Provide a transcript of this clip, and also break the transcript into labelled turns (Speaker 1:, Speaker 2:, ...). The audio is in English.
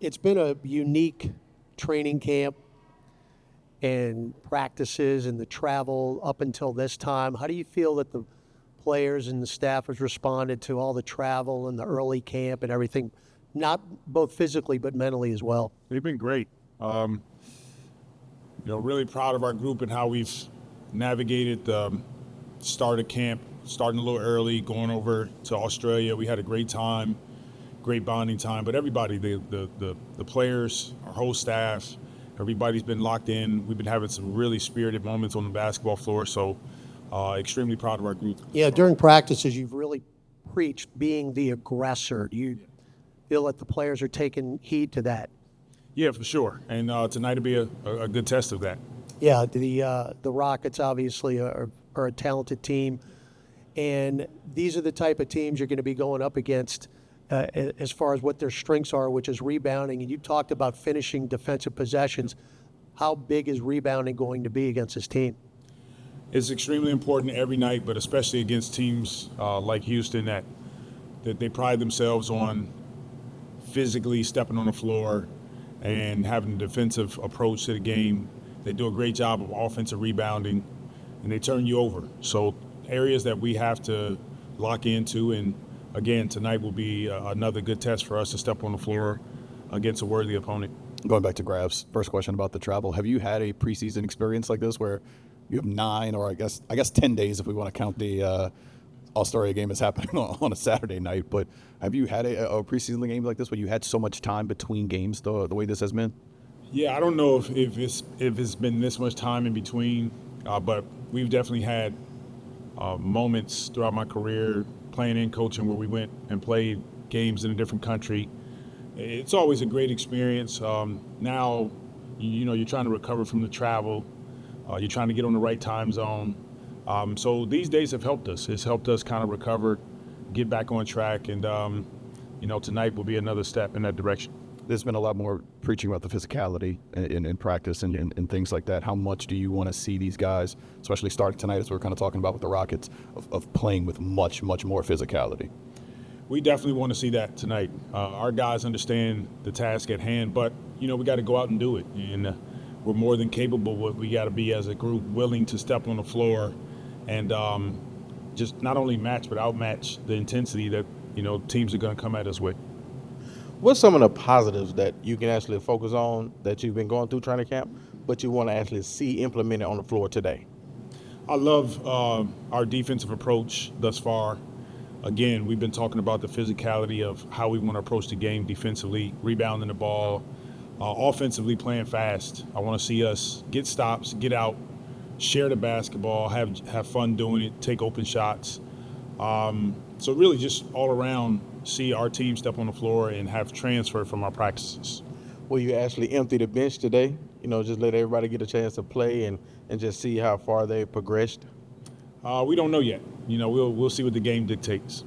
Speaker 1: It's been a unique training camp and practices and the travel up until this time. How do you feel that the players and the staff has responded to all the travel and the early camp and everything, not both physically but mentally as well?
Speaker 2: They've been great. Really proud of our group and how we've navigated the start of camp, starting a little early, going over to Australia. We had a great time, great bonding time. But everybody, the players, our whole staff, everybody's been locked in. We've been having some really spirited moments on the basketball floor. So extremely proud of our group.
Speaker 1: Yeah, during practices, you've really preached being the aggressor. Do you feel that the players are taking heed to that?
Speaker 2: Yeah, for sure. And tonight will be a good test of that.
Speaker 1: Yeah, the Rockets obviously are a talented team, and these are the type of teams you're going to be going up against as far as what their strengths are, which is rebounding. And you talked about finishing defensive possessions. How big is rebounding going to be against this team?
Speaker 2: It's extremely important every night, but especially against teams like Houston that they pride themselves on physically stepping on the floor and having a defensive approach to the game. They do a great job of offensive rebounding, and they turn you over. So areas that we have to lock into, and again, tonight will be another good test for us to step on the floor against a worthy opponent.
Speaker 3: Going back to Grab's first question about the travel, have you had a preseason experience like this where you have 9 or I guess 10 days if we want to count the All-Star game is happening on a Saturday night, but have you had a preseason game like this where you had so much time between games the way this has been?
Speaker 2: Yeah, I don't know if it's been this much time in between, but we've definitely had moments throughout my career playing and coaching where we went and played games in a different country. It's always a great experience. Now, you're trying to recover from the travel. You're trying to get on the right time zone. So these days have helped us. It's helped us kind of recover, get back on track, and tonight will be another step in that direction.
Speaker 3: There's been a lot more preaching about the physicality in practice and things like that. How much do you want to see these guys, especially starting tonight as we're kind of talking about with the Rockets, of playing with much, much more physicality?
Speaker 2: We definitely want to see that tonight. Our guys understand the task at hand, but, we got to go out and do it. And we're more than capable. We got to be, as a group, willing to step on the floor and just not only match but outmatch the intensity that teams are going to come at us with.
Speaker 4: What's some of the positives that you can actually focus on that you've been going through training camp, but you want to actually see implemented on the floor today?
Speaker 2: I love our defensive approach thus far. Again, we've been talking about the physicality of how we want to approach the game defensively, rebounding the ball, offensively playing fast. I want to see us get stops, get out, share the basketball, have fun doing it, take open shots. So really just all around see our team step on the floor and have transfer from our practices.
Speaker 4: Will you actually empty the bench today? Just let everybody get a chance to play and just see how far they progressed?
Speaker 2: We don't know yet. We'll see what the game dictates.